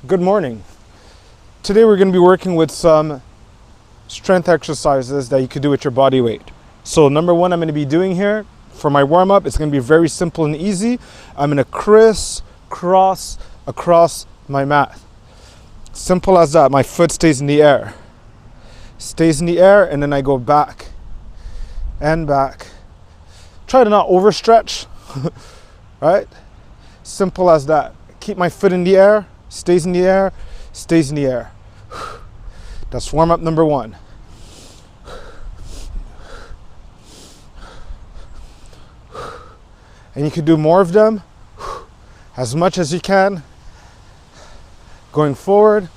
Good morning. Today we're going to be working with some strength exercises that you could do with your body weight. So number one I'm going to be doing here for my warm-up, it's going to be very simple and easy. I'm going to crisscross across my mat. Simple as that. My foot stays in the air. Stays in the air, and then I go back and back. Try to not overstretch, right? Simple as that. Keep my foot in the air, stays in the air, stays in the air. That's warm-up number one. And you can do more of them, as much as you can, going forward,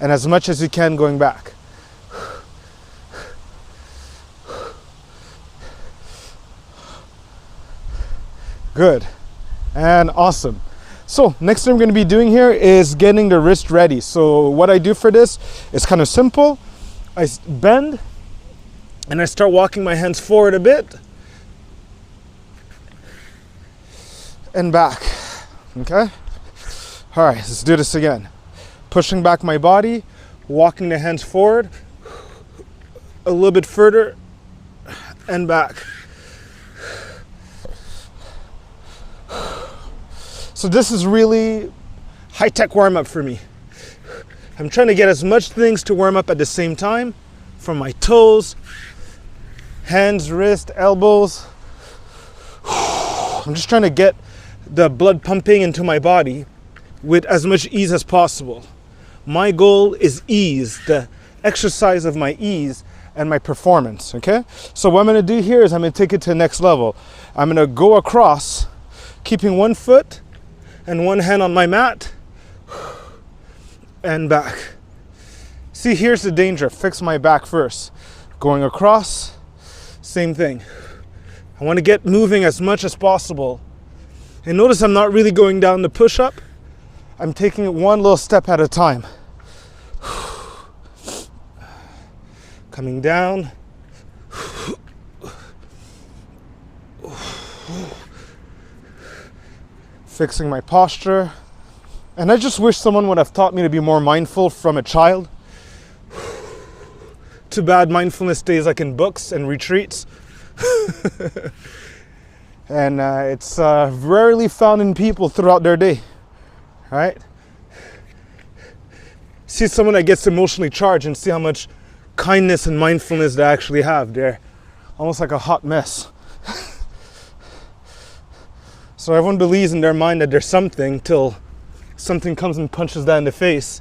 and as much as you can going back. Good and awesome. So next thing I'm going to be doing here is getting the wrist ready. So what I do for this is kind of simple. I bend and I start walking my hands forward a bit and back. Okay? All right, let's do this again. Pushing back my body, walking the hands forward, a little bit further, and back. So this is really high-tech warm-up for me. I'm trying to get as much things to warm up at the same time, from my toes, hands, wrist, elbows. I'm just trying to get the blood pumping into my body with as much ease as possible. My goal is ease, the exercise of my ease and my performance, okay? So what I'm gonna do here is I'm gonna take it to the next level. I'm gonna go across, keeping one foot and one hand on my mat, and back. See, here's the danger. Fix my back first. Going across, same thing. I wanna get moving as much as possible. And notice I'm not really going down the push-up. I'm taking it one little step at a time. Coming down. Fixing my posture. And I just wish someone would have taught me to be more mindful from a child. Too bad mindfulness stays like in books and retreats. And it's rarely found in people throughout their day. Right? See someone that gets emotionally charged and see how much kindness and mindfulness they actually have. They're almost like a hot mess. So everyone believes in their mind that there's something till something comes and punches that in the face.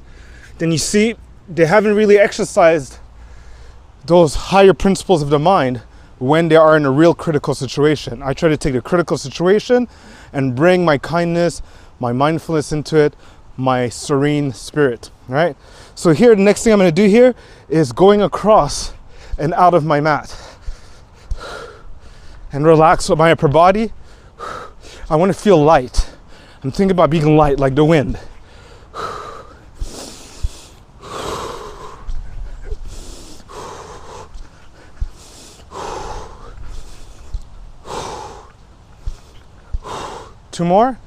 Then you see they haven't really exercised those higher principles of the mind when they are in a real critical situation. I try to take the critical situation and bring my kindness, my mindfulness into it, my serene spirit, right? So here, the next thing I'm gonna do here is going across and out of my mat. And relax with my upper body. I wanna feel light. I'm thinking about being light like the wind. Two more.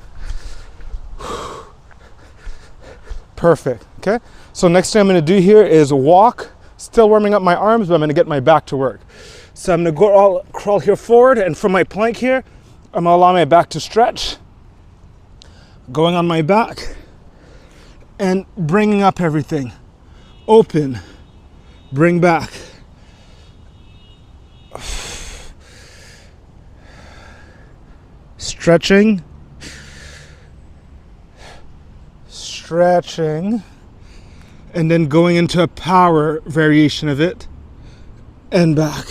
Perfect, okay? So next thing I'm gonna do here is walk, still warming up my arms, but I'm gonna get my back to work. So I'm gonna crawl here forward, and from my plank here, I'm gonna allow my back to stretch. Going on my back, and bringing up everything. Open, bring back. Stretching. Stretching, and then going into a power variation of it, and back.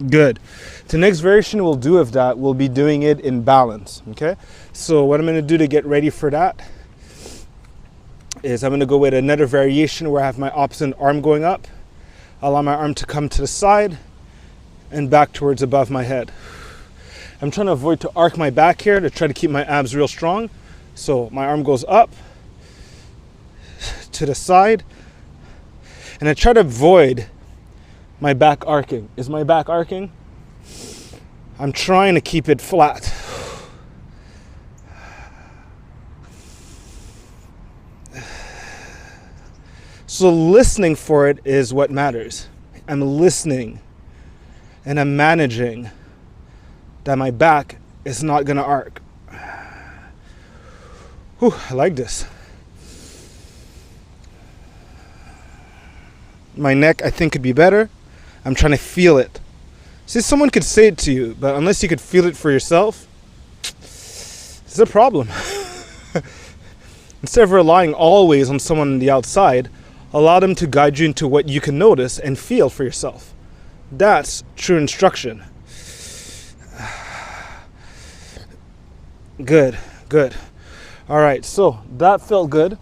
Good. The next variation we'll do of that, we'll be doing it in balance, okay? So what I'm gonna do to get ready for that is I'm gonna go with another variation where I have my opposite arm going up, allow my arm to come to the side and back towards above my head. I'm trying to avoid to arc my back here to try to keep my abs real strong. So my arm goes up to the side, and I try to avoid my back arcing. Is my back arcing? I'm trying to keep it flat. So listening for it is what matters. I'm listening and I'm managing that my back is not gonna arc. Whew, I like this. My neck, I think, could be better. I'm trying to feel it. See, someone could say it to you, but unless you could feel it for yourself, it's a problem. Instead of relying always on someone on the outside, allow them to guide you into what you can notice and feel for yourself. That's true instruction. Good, good. All right, so that felt good.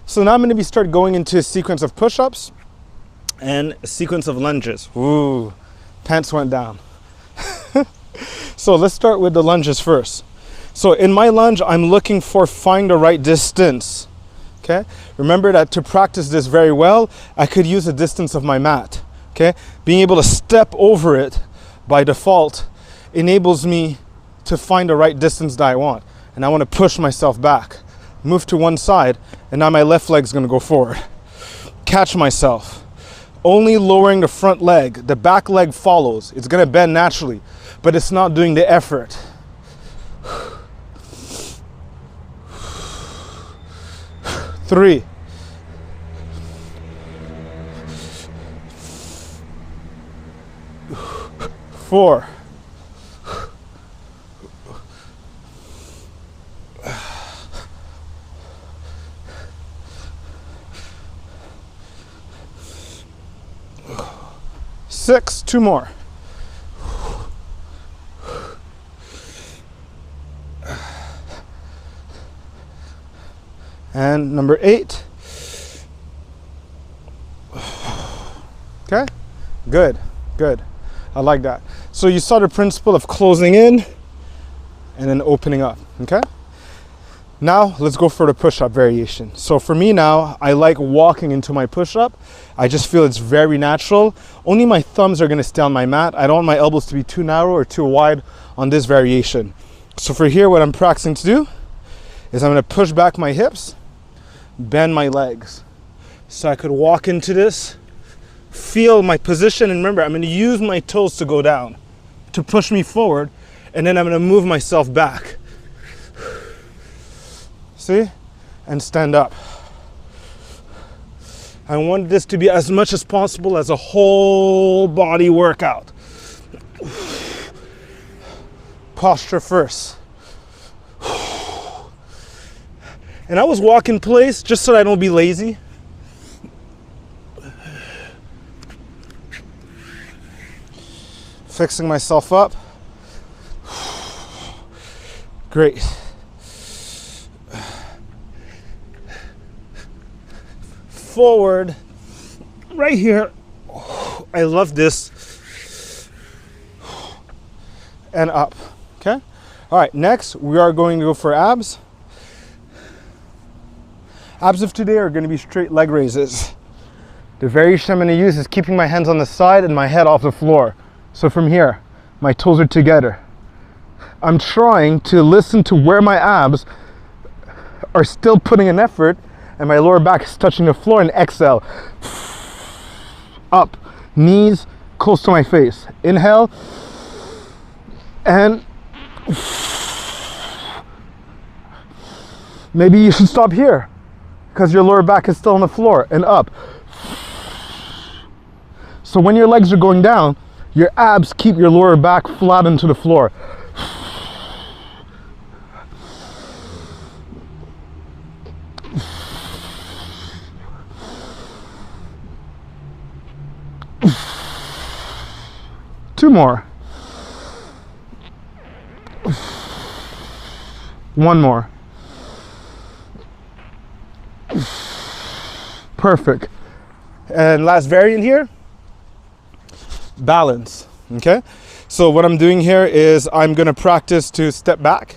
So now I'm going to start going into a sequence of push-ups and a sequence of lunges. Ooh, pants went down. So let's start with the lunges first. So in my lunge, I'm looking for find the right distance. Okay, remember that to practice this very well, I could use the distance of my mat. Okay, being able to step over it by default enables me to find the right distance that I want. And I want to push myself back, move to one side, and now my left leg's going to go forward. Catch myself. Only lowering the front leg, the back leg follows. It's going to bend naturally, but it's not doing the effort. 3. 4. 6. 2 more. And number 8. Okay, good, good. I like that. So you saw the principle of closing in and then opening up, okay? Now let's go for the push-up variation. So for me now, I like walking into my push-up. I just feel it's very natural. Only my thumbs are gonna stay on my mat. I don't want my elbows to be too narrow or too wide on this variation. So for here, what I'm practicing to do is I'm gonna push back my hips, bend my legs. So I could walk into this, feel my position, and remember, I'm gonna use my toes to go down, to push me forward, and then I'm gonna move myself back. See? And stand up. I want this to be as much as possible as a whole body workout. Posture first. And I was walking in place just so I don't be lazy. Fixing myself up. Great. Forward, right here. I love this. And up, okay? All right, next we are going to go for abs. Abs of today are going to be straight leg raises. The variation I'm going to use is keeping my hands on the side and my head off the floor. So from here, my toes are together. I'm trying to listen to where my abs are still putting an effort and my lower back is touching the floor, and exhale. Up, knees close to my face. Inhale, and maybe you should stop here because your lower back is still on the floor, and up. So when your legs are going down, your abs keep your lower back flat into the floor. 2 more. 1 more. Perfect. And last variant here, balance. Okay, so what I'm doing here is I'm going to practice to step back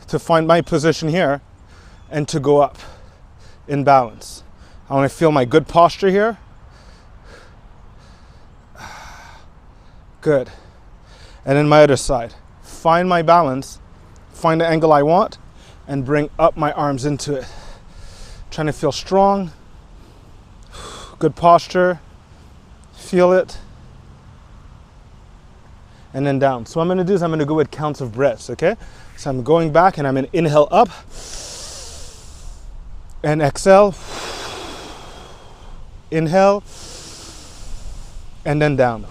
to find my position here and to go up in balance. I want to feel my good posture here. Good. And then my other side, find my balance, find the angle I want, and bring up my arms into it. Trying to feel strong, good posture, feel it, and then down. So what I'm gonna do is I'm gonna go with counts of breaths, okay? So I'm going back and I'm gonna inhale up and exhale, inhale, and then down.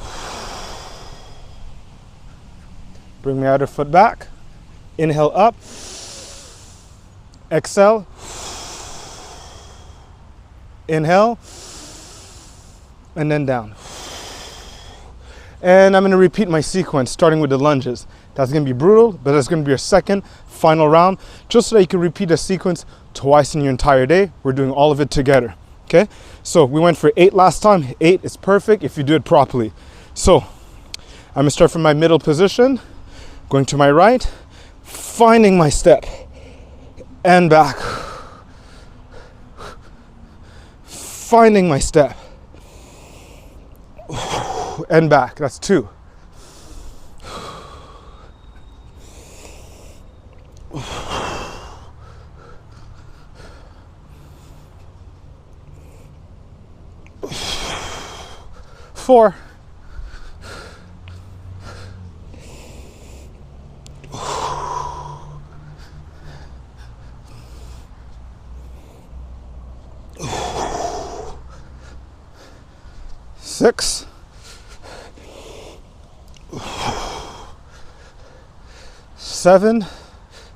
Bring my other foot back, inhale up, exhale, inhale, and then down. And I'm gonna repeat my sequence starting with the lunges. That's gonna be brutal, but that's gonna be your second, final round, just so that you can repeat the sequence twice in your entire day. We're doing all of it together, okay? So we went for 8 last time. 8 is perfect if you do it properly. So I'm gonna start from my middle position, going to my right, finding my step, and back. Finding my step, and back. That's 2. Four. 6. 7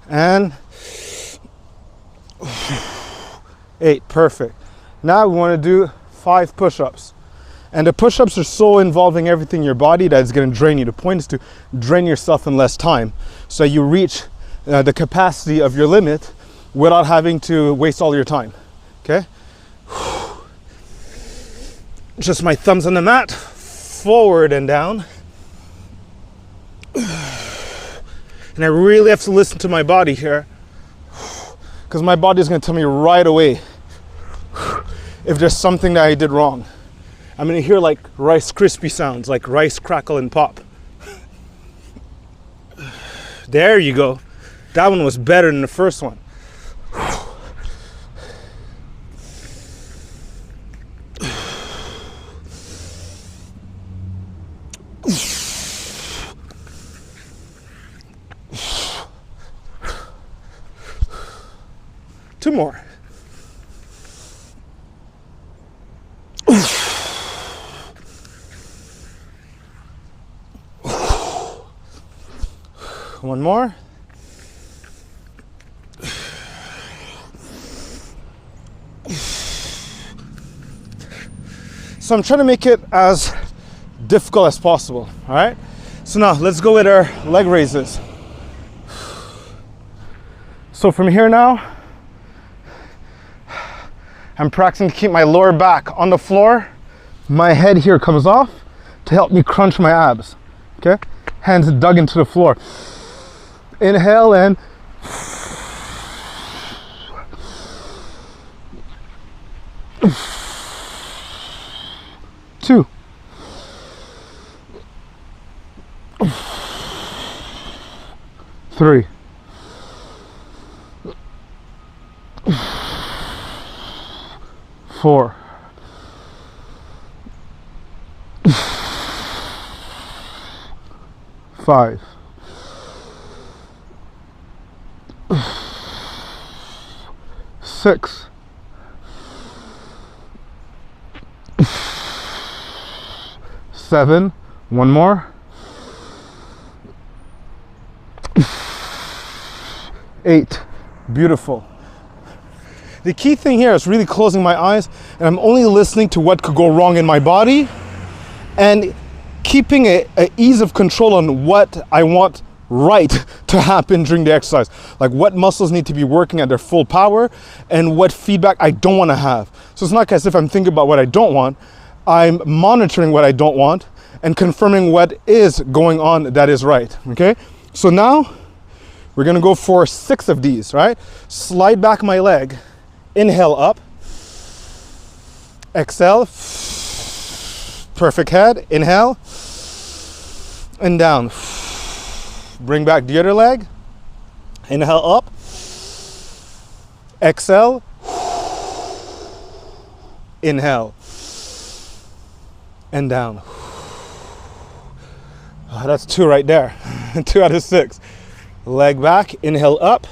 and 8. Perfect. Now we want to do 5 push-ups. And the push-ups are so involving everything in your body that it's going to drain you. The point is to drain yourself in less time so you reach the capacity of your limit without having to waste all your time. Okay? Just my thumbs on the mat, forward and down. And I really have to listen to my body here, because my body is going to tell me right away if there's something that I did wrong. I'm going to hear like Rice Krispie sounds, like rice crackle and pop. There you go. That one was better than the first one. Two more. One more. So I'm trying to make it as difficult as possible, all right? So now let's go with our leg raises. So from here now, I'm practicing to keep my lower back on the floor. My head here comes off to help me crunch my abs, okay? Hands dug into the floor. Inhale and 2. 3. 4. 5. 6. 7. One more. 8. Beautiful. The key thing here is really closing my eyes, and I'm only listening to what could go wrong in my body and keeping a ease of control on what I want right to happen during the exercise. Like what muscles need to be working at their full power and what feedback I don't want to have. So it's not as if I'm thinking about what I don't want. I'm monitoring what I don't want and confirming what is going on that is right, okay? So now we're gonna go for 6 of these, right? Slide back my leg, inhale up, exhale, perfect head, inhale, and down. Bring back the other leg, inhale up, exhale, inhale, and down. Oh, that's 2 right there, 2 out of 6. Leg back, inhale up.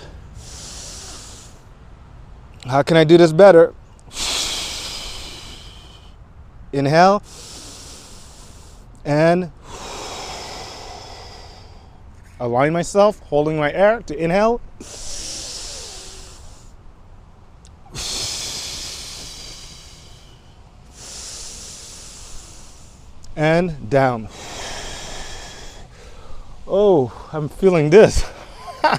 How can I do this better? Inhale, and align myself, holding my air to inhale. And down. Oh, I'm feeling this. All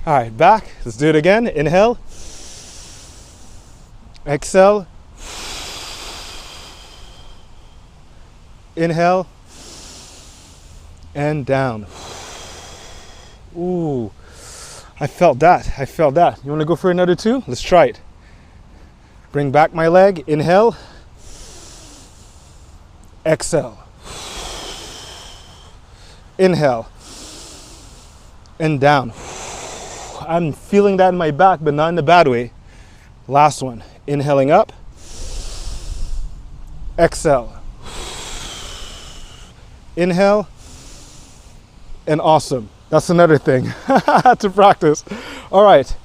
right, back. Let's do it again. Inhale. Exhale. Inhale. And down. Ooh, I felt that. I felt that. You want to go for another 2? Let's try it. Bring back my leg. Inhale. Exhale. Inhale. And down. I'm feeling that in my back, but not in the bad way. Last one. Inhaling up. Exhale. Inhale. And awesome. That's another thing to practice. All right.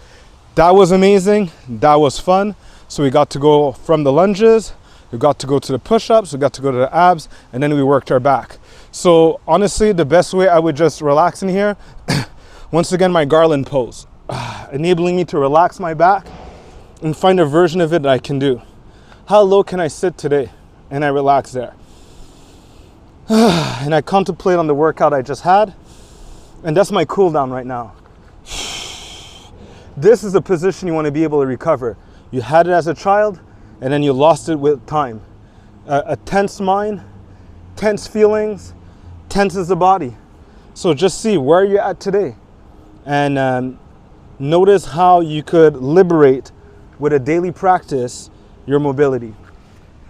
That was amazing. That was fun. So we got to go from the lunges, we got to go to the push-ups, we got to go to the abs, and then we worked our back. So honestly, the best way I would just relax in here, once again, my garland pose, enabling me to relax my back and find a version of it that I can do. How low can I sit today? And I relax there. And I contemplate on the workout I just had. And that's my cool down right now. This is a position you want to be able to recover. You had it as a child, and then you lost it with time. A tense mind, tense feelings, tenses the body. So just see where you're at today. And notice how you could liberate with a daily practice your mobility.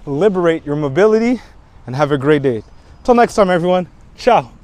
Liberate your mobility and have a great day. Till next time, everyone. Ciao.